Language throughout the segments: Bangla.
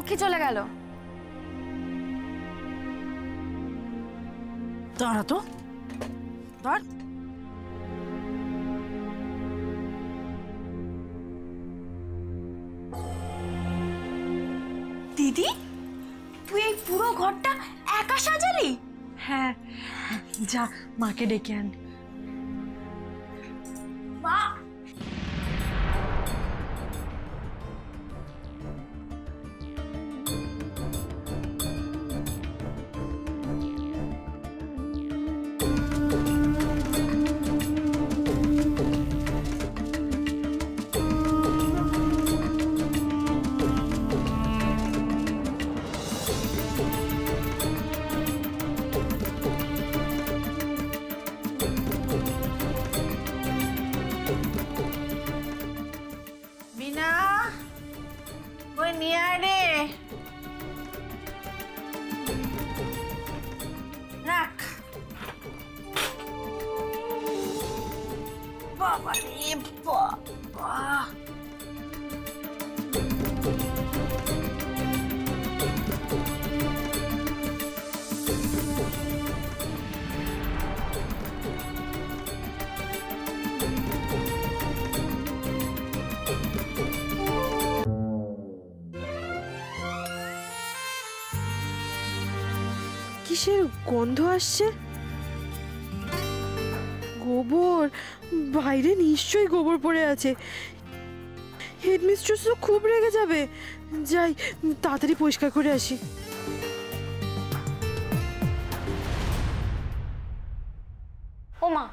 লক্ষ্মী চলে গেল। দাঁড়া তো, দাঁড়। দিদি, তুই এই পুরো ঘরটা একা সাজালি? হ্যাঁ, যা মাকে ডেকে আন। মা, রাখ। বাবা রে বাবা, কিসের গন্ধ আসছে? গোবর, বাইরে নিশ্চয়ই গোবর পড়ে আছে। হেডমিস্ট্রেস তো খুব রেগে যাবে। যাই, তাড়াতাড়ি পরিষ্কার করে আসি। ও মা,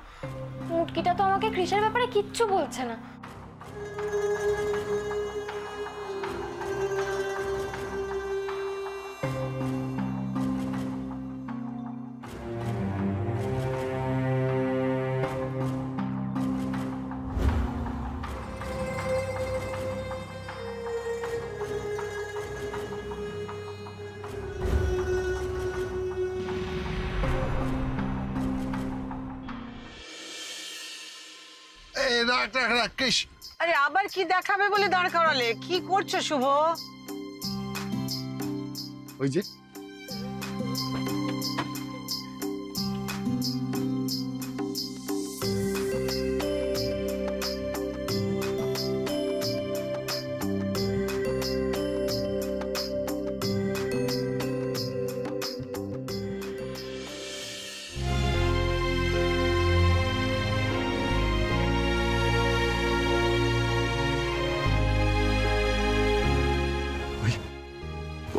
মুটকিটা তো আমাকে কৃষের ব্যাপারে কিচ্ছু বলছে না। আরে আবার কি দেখাবে বলে দাঁড় করালে? কি করছো শুভ? ওই যে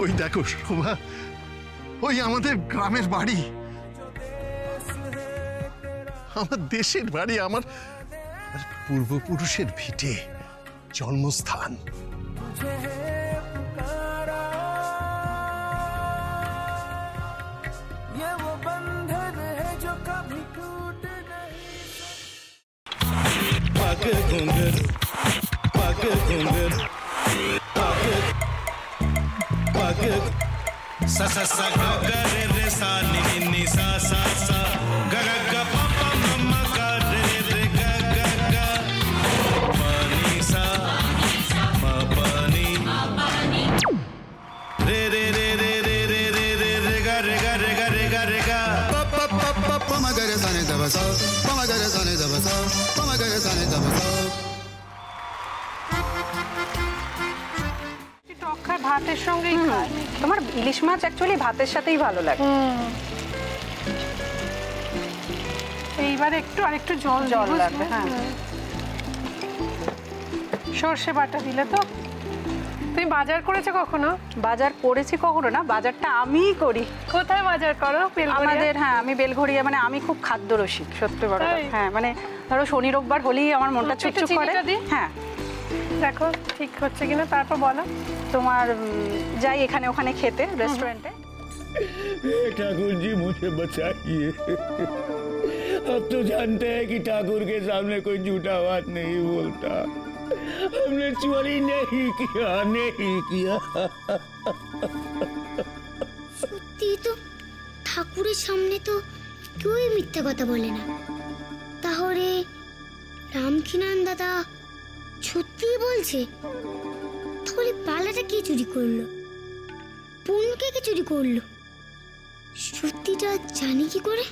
ওই দেখো শোভা, ওই আমাদের গ্রামের বাড়ি, আমার দেশের বাড়ি, আমার পূর্বপুরুষের ভিটে, জন্মস্থান। sa sa sa ga ga re re sa ni ni ni sa sa sa ga ga ga pa pa ma ma ga re re ga ga ga pa ni sa ma pa ni re re re re re re re re re ga re ga re ga re ga re ga pa pa pa pa pa ma ga re sa ni da ba sa pa ma ga re sa ni da ba sa pa ma ga re sa ni da ba sa। ভাতের সঙ্গেই খায়। তোমার ইলিশ মাছ অ্যাকচুয়ালি ভাতের সাথেই ভালো লাগে। এইবার একটু আরেকটু জল লাগবে। হ্যাঁ, সর্ষে বাটা দিলে তো। তুমি বাজার করেছো কখনো? বাজার করেছি কখনো না, বাজারটা আমিই করি। কোথায় বাজার করো? আমাদের, হ্যাঁ, আমি বেলঘড়িয়া, মানে আমি খুব খাদ্য রসিক, সত্যি বড়। হ্যাঁ, মানে ধরো শনি রোববার হলেই আমার মনটা চুপচুপ করে। হ্যাঁ, দেখো ঠিক হচ্ছে কিনা, তারপর বলো। তোমার যাই এখানে ওখানে খেতে, रेस्टोरेंटे। ठाकुर जी मुझे बचाइए, अब तो जानते हैं कि ठाकुर के सामने कोई झूठा बात नहीं बोलता। हमने चोरी नहीं किया, नहीं किया। সত্যি তো, ঠাকুরের সামনে তো কেউই মিথ্যা কথা বলে না। তাহলে রামকিনান দাদা সত্যিই বলছে? তাহলে পালাটা কে চুরি করলো? কে চুরি করলো? সত্যিটা জানি কি করে?